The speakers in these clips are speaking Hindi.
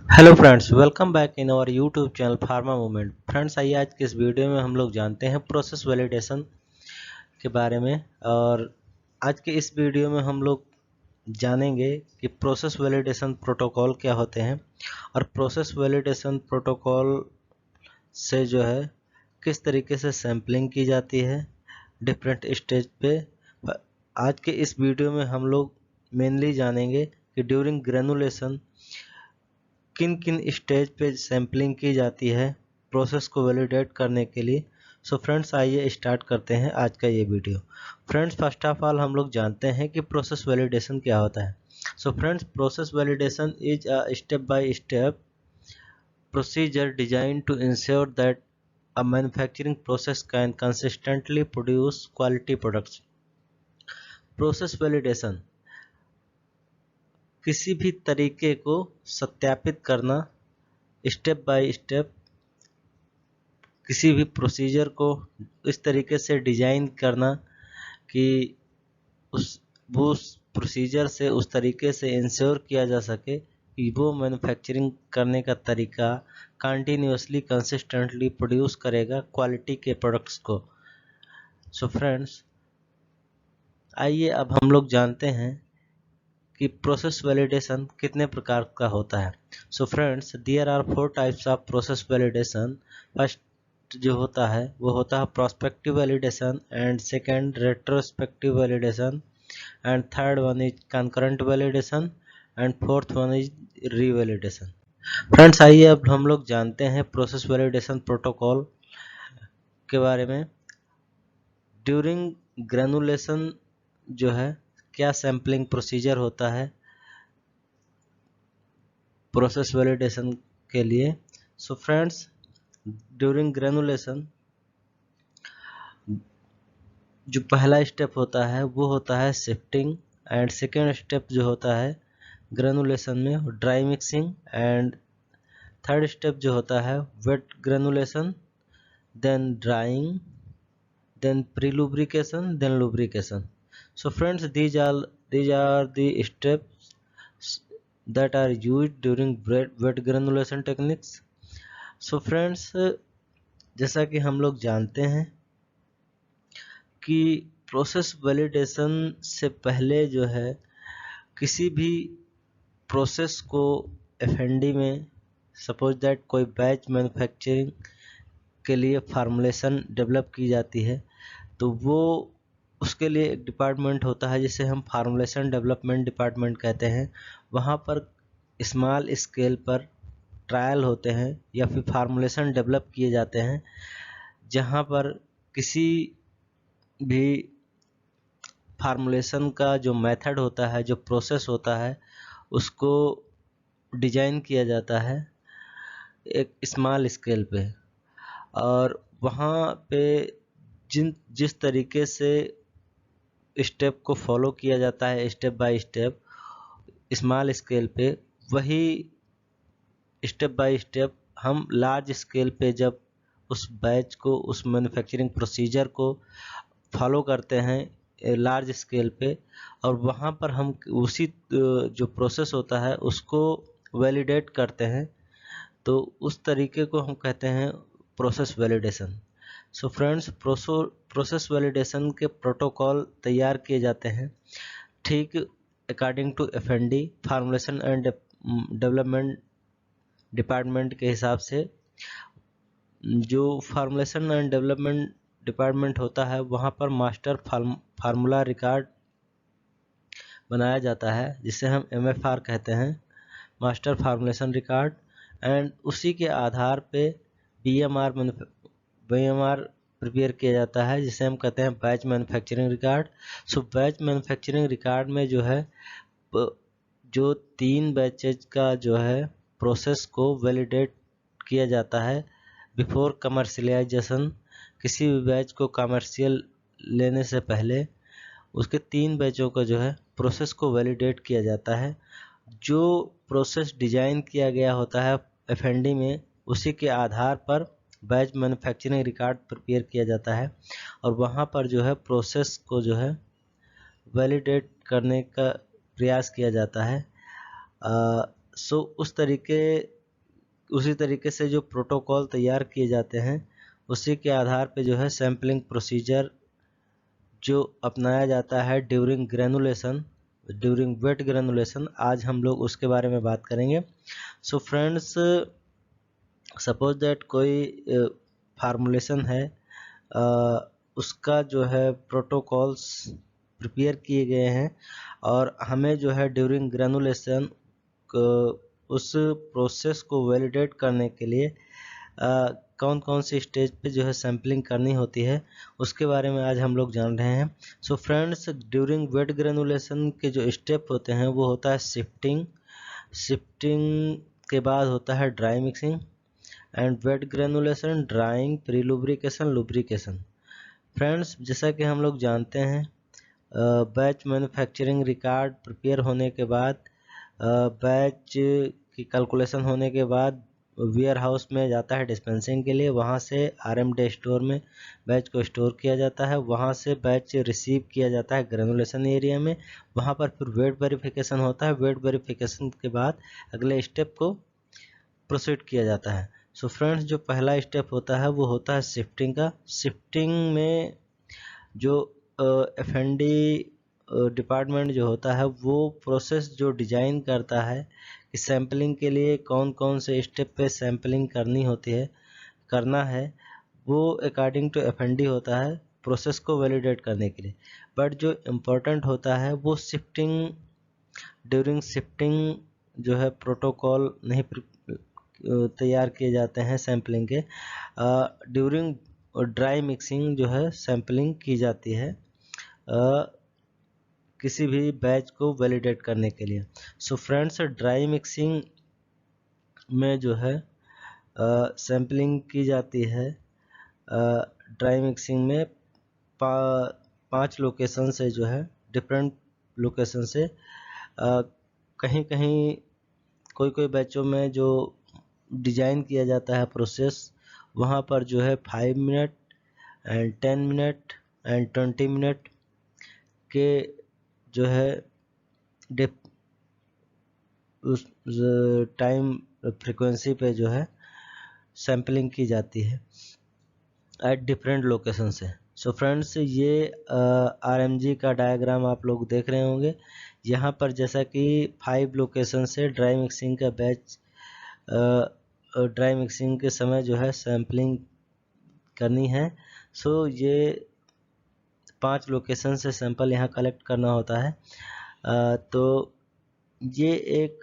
Hello friends, welcome back in our YouTube channel pharma movement. Friends, आइए आज के इस वीडियो में हम लोग जानते हैं प्रोसेस वैलिडेशन के बारे में। और आज के इस वीडियो में हम लोग जानेंगे कि प्रोसेस वैलिडेशन प्रोटोकॉल क्या होते हैं और प्रोसेस वैलिडेशन प्रोटोकॉल से जो है किस तरीके से सैम्पलिंग की जाती है डिफरेंट स्टेज पे। आज के इस वीडियो में हम लोग मेनली जानेंगे कि ड्यूरिंग ग्रेनुलेशन किन किन स्टेज पे सैम्पलिंग की जाती है प्रोसेस को वैलिडेट करने के लिए। सो फ्रेंड्स, आइए स्टार्ट करते हैं आज का ये video. Friends, first of all हम लोग जानते हैं कि प्रोसेस वैलिडेशन क्या होता है। So friends, process validation is a step by step procedure designed to ensure that a manufacturing process can consistently produce quality products. Process validation किसी भी तरीके को सत्यापित करना, स्टेप बाय स्टेप किसी भी प्रोसीजर को इस तरीके से डिजाइन करना कि वो प्रोसीजर से उस तरीके से इंश्योर किया जा सके कि वो मैन्युफैक्चरिंग करने का तरीका कंटिन्यूसली कंसिस्टेंटली प्रोड्यूस करेगा क्वालिटी के प्रोडक्ट्स को। सो फ्रेंड्स, आइए अब हम लोग जानते हैं कि प्रोसेस वैलिडेशन कितने प्रकार का होता है। So friends, there are 4 types of process validation. First जो होता है वो होता है prospective validation, and second retrospective validation, and third one is concurrent validation, and fourth one is revalidation. Friends, आइए अब हम लोग जानते हैं प्रोसेस वैलिडेशन प्रोटोकॉल के बारे में। ड्यूरिंग ग्रेनुलेशन जो है क्या सैम्पलिंग प्रोसीजर होता है प्रोसेस वैलिडेशन के लिए। सो फ्रेंड्स, ड्यूरिंग ग्रेनुलेशन जो पहला स्टेप होता है वो होता है शिफ्टिंग, एंड सेकेंड स्टेप जो होता है ग्रेनुलेशन में dry mixing, and third step जो होता है wet granulation, then drying, then pre-lubrication, then lubrication. So friends, these are the steps that are used during wet granulation techniques. So friends, जैसा कि हम लोग जानते हैं कि प्रोसेस वैलिडेशन से पहले जो है किसी भी प्रोसेस को एफएनडी में सपोज दैट कोई बैच मैन्युफैक्चरिंग के लिए फार्मूलेशन डेवलप की जाती है, तो वो उसके लिए एक डिपार्टमेंट होता है जिसे हम फार्मूलेशन डेवलपमेंट डिपार्टमेंट कहते हैं। वहाँ पर स्मॉल स्केल पर ट्रायल होते हैं या फिर फार्मूलेशन डेवलप किए जाते हैं, जहाँ पर किसी भी फार्मूलेशन का जो मेथड होता है, जो प्रोसेस होता है, उसको डिजाइन किया जाता है एक स्मॉल स्केल पे। और वहाँ पे जिस तरीके से स्टेप को फॉलो किया जाता है step by step small scale पे, वही स्टेप बाय स्टेप हम लार्ज स्केल पे जब उस बैच को, उस मैन्युफैक्चरिंग प्रोसीजर को फॉलो करते हैं लार्ज स्केल पे, और वहाँ पर हम उसी जो प्रोसेस होता है उसको वैलिडेट करते हैं, तो उस तरीके को हम कहते हैं process validation. So friends, process validation के प्रोटोकॉल तैयार किए जाते हैं ठीक according to FND formulation and development department के हिसाब से। जो फार्मूलेशन एंड डेवलपमेंट डिपार्टमेंट होता है वहाँ पर मास्टर फार्मूला रिकॉर्ड बनाया जाता है जिसे हम एमएफआर कहते हैं, मास्टर फार्मूलेशन रिकॉर्ड। एंड उसी के आधार पे बीएमआर प्रिपेयर किया जाता है जिसे हम कहते हैं बैच मैन्युफैक्चरिंग रिकॉर्ड। सो बैच मैन्युफैक्चरिंग रिकॉर्ड में जो है जो 3 बैचेज का जो है प्रोसेस को वैलिडेट किया जाता है बिफोर कमर्शियलाइजेशन। किसी भी बैच को कमर्शियल लेने से पहले उसके 3 बैचों का जो है प्रोसेस को वैलिडेट किया जाता है। जो प्रोसेस डिजाइन किया गया होता है एफएनडी में, उसी के आधार पर बैच मैन्युफैक्चरिंग रिकॉर्ड प्रिपेयर किया जाता है, और वहाँ पर जो है प्रोसेस को जो है वैलिडेट करने का प्रयास किया जाता है। सो उस तरीके उसी तरीके से जो प्रोटोकॉल तैयार किए जाते हैं उसी के आधार पे जो है सैम्पलिंग प्रोसीजर जो अपनाया जाता है ड्यूरिंग वेट ग्रेनुलेशन, आज हम लोग उसके बारे में बात करेंगे। सो फ्रेंड्स, सपोज दैट कोई फार्मूलेशन है, उसका जो है प्रोटोकॉल्स प्रिपेयर किए गए हैं और हमें जो है ड्यूरिंग ग्रेनुलेशन उस प्रोसेस को वैलिडेट करने के लिए कौन कौन सी स्टेज पे जो है सैम्पलिंग करनी होती है उसके बारे में आज हम लोग जान रहे हैं। So friends, during wet granulation के जो स्टेप होते हैं वो होता है शिफ्टिंग के बाद होता है dry mixing and wet granulation, drying, pre lubrication, lubrication. Friends, जैसा कि हम लोग जानते हैं बैच मैन्युफैक्चरिंग रिकॉर्ड प्रिपेयर होने के बाद, बैच की कैलकुलेशन होने के बाद वेयर हाउस में जाता है डिस्पेंसिंग के लिए, वहाँ से RMD स्टोर में बैच को स्टोर किया जाता है, वहाँ से बैच रिसीव किया जाता है ग्रेनुलेशन एरिया में, वहाँ पर फिर वेट वेरिफिकेशन होता है। वेट वेरिफिकेशन के बाद अगले स्टेप को प्रोसीड किया जाता है। सो फ्रेंड्स, जो पहला स्टेप होता है वो होता है शिफ्टिंग का। शिफ्टिंग में जो FND डिपार्टमेंट जो होता है वो प्रोसेस जो डिजाइन करता है कि सैम्पलिंग के लिए कौन कौन से स्टेप पे सैम्पलिंग करना है, वो अकॉर्डिंग टू FND होता है प्रोसेस को वैलिडेट करने के लिए। बट जो इम्पोर्टेंट होता है वो ड्यूरिंग शिफ्टिंग जो है प्रोटोकॉल नहीं तैयार किए जाते हैं सैम्पलिंग के। ड्यूरिंग ड्राई मिक्सिंग जो है सैम्पलिंग की जाती है किसी भी बैच को वैलिडेट करने के लिए। सो फ्रेंड्स, ड्राई मिक्सिंग में जो है सैम्पलिंग की जाती है। ड्राई मिक्सिंग में 5 लोकेशन से जो है डिफरेंट लोकेशन से, कहीं कहीं कोई बैचों में जो डिजाइन किया जाता है प्रोसेस, वहाँ पर जो है 5 minute and 10 minute and 20 minute के जो है उस टाइम फ्रीक्वेंसी पे जो है सैम्पलिंग की जाती है एट डिफरेंट लोकेशन से। सो फ्रेंड्स, ये RMG का डायग्राम आप लोग देख रहे होंगे। यहाँ पर जैसा कि 5 लोकेशन से ड्राई मिक्सिंग का बैच ड्राई मिक्सिंग के समय जो है सैम्पलिंग करनी है। सो ये 5 लोकेशन से सैंपल यहाँ कलेक्ट करना होता है। तो ये एक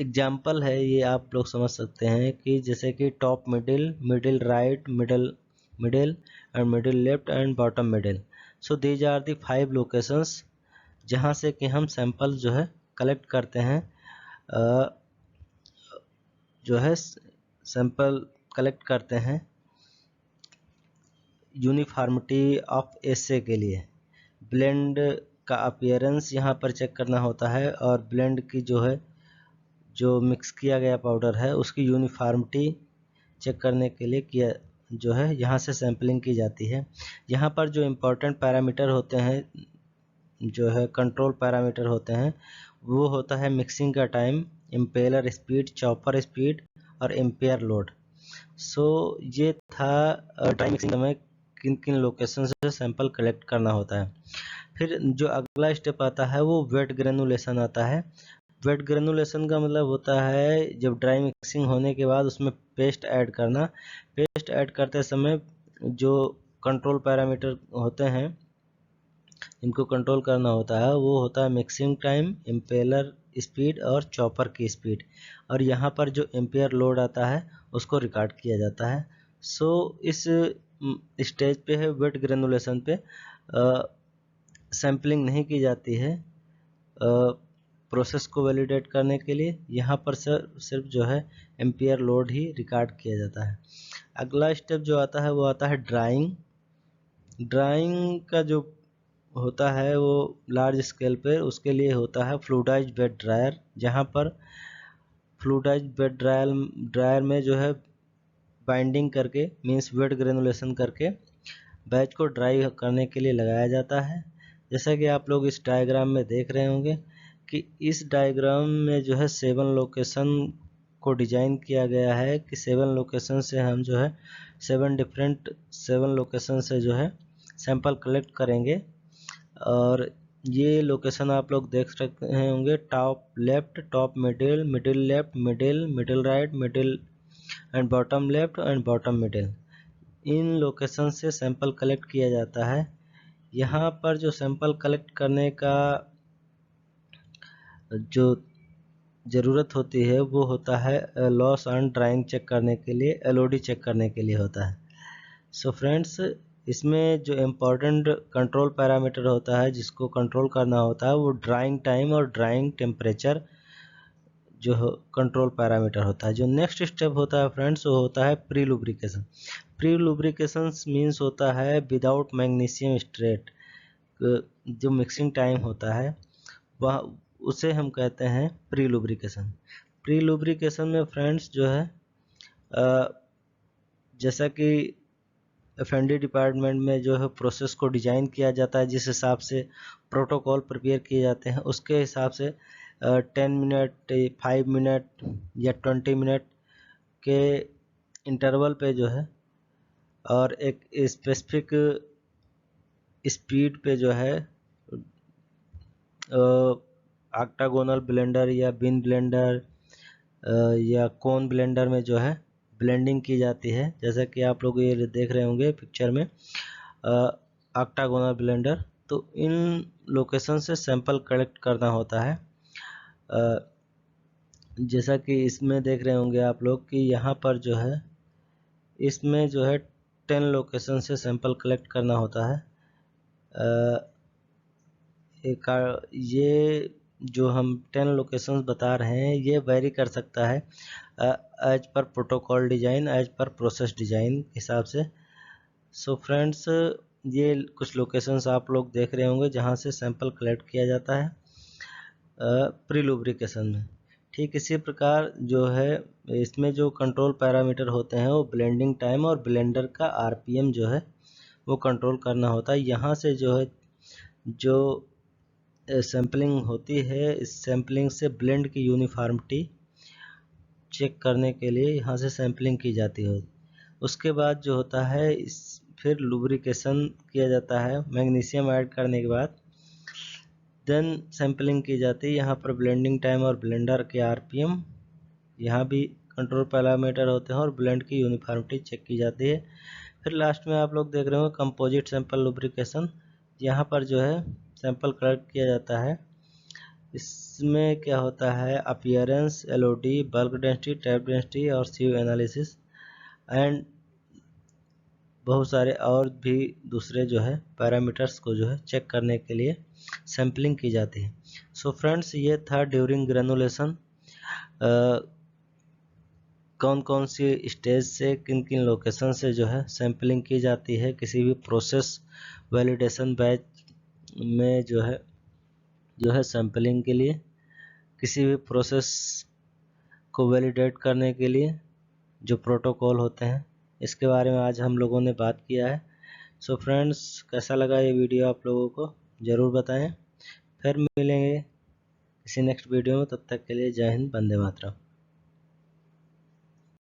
एग्जाम्पल है, ये आप लोग समझ सकते हैं कि जैसे कि top middle right, middle and middle left and bottom middle. So these are the 5 locations जहाँ से कि हम सैंपल जो है कलेक्ट करते हैं, जो है सैंपल कलेक्ट करते हैं यूनिफॉर्मिटी ऑफ एसे के लिए। ब्लेंड का अपीयरेंस यहाँ पर चेक करना होता है और ब्लेंड की जो मिक्स किया गया पाउडर है उसकी यूनिफॉर्मिटी चेक करने के लिए जो है यहाँ से सैम्पलिंग की जाती है। यहाँ पर जो इम्पोर्टेंट पैरामीटर होते हैं, जो है कंट्रोल पैरामीटर होते हैं, वो होता है मिक्सिंग का time, impeller speed, chopper speed और एम्पेयर लोड। सो ये था ड्राई मिक्सिंग में किन किन लोकेशन से सैंपल कलेक्ट करना होता है। फिर जो अगला स्टेप आता है वो वेट ग्रेनुलेशन आता है। वेट ग्रेनुलेशन का मतलब होता है जब ड्राई मिक्सिंग होने के बाद उसमें पेस्ट ऐड करना। पेस्ट ऐड करते समय जो कंट्रोल पैरामीटर होते हैं इनको कंट्रोल करना होता है, वो होता है मिक्सिंग टाइम, इम्पेलर स्पीड और चॉपर की स्पीड, और यहाँ पर जो एम्पेयर लोड आता है उसको रिकॉर्ड किया जाता है। सो इस स्टेज पे है वेट ग्रेनुलेशन पे सैम्पलिंग नहीं की जाती है प्रोसेस को वैलिडेट करने के लिए। यहाँ पर सिर्फ जो है एम्पेयर लोड ही रिकॉर्ड किया जाता है। अगला स्टेप जो आता है वो आता है ड्राइंग का जो होता है वो लार्ज स्केल पे, उसके लिए होता है फ्लूइडाइज्ड बेड ड्रायर। जहाँ पर फ्लूइडाइज्ड बेड ड्रायर में जो है बाइंडिंग करके मीन्स वेट ग्रेनुलेशन करके बैच को ड्राई करने के लिए लगाया जाता है। जैसा कि आप लोग इस डायग्राम में देख रहे होंगे कि इस डायग्राम में जो है 7 लोकेशन को डिजाइन किया गया है कि 7 लोकेशन से हम जो है 7 लोकेशन से जो है सैंपल कलेक्ट करेंगे। और ये लोकेशन आप लोग देख सकते हैं होंगे, top left, top middle, middle left, middle, middle right, middle and bottom left and bottom middle. In location से सैंपल कलेक्ट किया जाता है। यहाँ पर जो सैंपल कलेक्ट करने का जो ज़रूरत होती है वो होता है लॉस एंड ड्राइंग चेक करने के लिए, एलओडी चेक करने के लिए होता है। सो फ्रेंड्स, इसमें जो इम्पोर्टेंट कंट्रोल पैरामीटर होता है जिसको कंट्रोल करना होता है वो ड्राइंग टाइम और ड्राइंग टेम्परेचर जो कंट्रोल पैरामीटर होता है। जो नेक्स्ट स्टेप होता है फ्रेंड्स वो होता है pre lubrication. Pre lubrication means होता है विदाउट मैग्नीशियम स्ट्रेट। जो मिक्सिंग टाइम होता है वह उसे हम कहते हैं प्री लुब्रिकेशन। प्री लुब्रिकेशन में फ्रेंड्स जो है जैसा कि एफएनडी डिपार्टमेंट में जो है प्रोसेस को डिजाइन किया जाता है, जिस हिसाब से प्रोटोकॉल प्रिपेयर किए जाते हैं उसके हिसाब से 10 मिनट, 5 मिनट या 20 मिनट के इंटरवल पे जो है और एक स्पेसिफिक स्पीड पे जो है ऑक्टागोनल ब्लेंडर या बिन ब्लेंडर या कोन ब्लेंडर में जो है ब्लेंडिंग की जाती है। जैसा कि आप लोग ये देख रहे होंगे पिक्चर में ऑक्टागोनल ब्लेंडर। तो इन लोकेशन से सैंपल कलेक्ट करना होता है। जैसा कि इसमें देख रहे होंगे आप लोग कि यहाँ पर जो है इसमें जो है 10 लोकेशन से सैंपल कलेक्ट करना होता है। ये जो हम 10 लोकेशंस बता रहे हैं ये वेरी कर सकता है एज पर प्रोटोकॉल डिजाइन, एज पर प्रोसेस डिजाइन हिसाब से। सो फ्रेंड्स, ये कुछ लोकेशंस आप लोग देख रहे होंगे जहां से सैंपल कलेक्ट किया जाता है प्री लुब्रिकेशन में। ठीक इसी प्रकार जो है इसमें जो कंट्रोल पैरामीटर होते हैं वो ब्लेंडिंग टाइम और ब्लेंडर का आरपीएम जो है वो कंट्रोल करना होता है। यहाँ से जो है जो सैम्पलिंग होती है, इस सैम्पलिंग से ब्लेंड की यूनिफॉर्मिटी चेक करने के लिए यहाँ से सैम्पलिंग की जाती है। उसके बाद जो होता है फिर लुब्रिकेशन किया जाता है मैग्नीशियम ऐड करने के बाद, देन सैम्पलिंग की जाती है। यहाँ पर ब्लेंडिंग टाइम और ब्लेंडर के आरपीएम यहाँ भी कंट्रोल पैरामीटर होते हैं और ब्लेंड की यूनिफॉर्मिटी चेक की जाती है। फिर लास्ट में आप लोग देख रहे हो कंपोजिट सैंपल लुब्रिकेशन। यहाँ पर जो है सैंपल कलेक्ट किया जाता है। इसमें क्या होता है appearance, Elodie, bulk density, tap density और सीव एनालिसिस एंड बहुत सारे और भी दूसरे जो है पैरामीटर्स को जो है चेक करने के लिए सैम्पलिंग की जाती है। सो फ्रेंड्स, ये था ड्यूरिंग ग्रेनुलेशन कौन कौन सी स्टेज से किन किन लोकेशन से जो है सैम्पलिंग की जाती है किसी भी प्रोसेस वैलिडेशन बैच में जो है सैम्पलिंग के लिए, किसी भी प्रोसेस को वैलिडेट करने के लिए जो प्रोटोकॉल होते हैं, इसके बारे में आज हम लोगों ने बात किया है। सो फ्रेंड्स, कैसा लगा ये वीडियो आप लोगों को ज़रूर बताएं। फिर मिलेंगे किसी नेक्स्ट वीडियो में, तब तक के लिए जय हिंद, वंदे मातरम।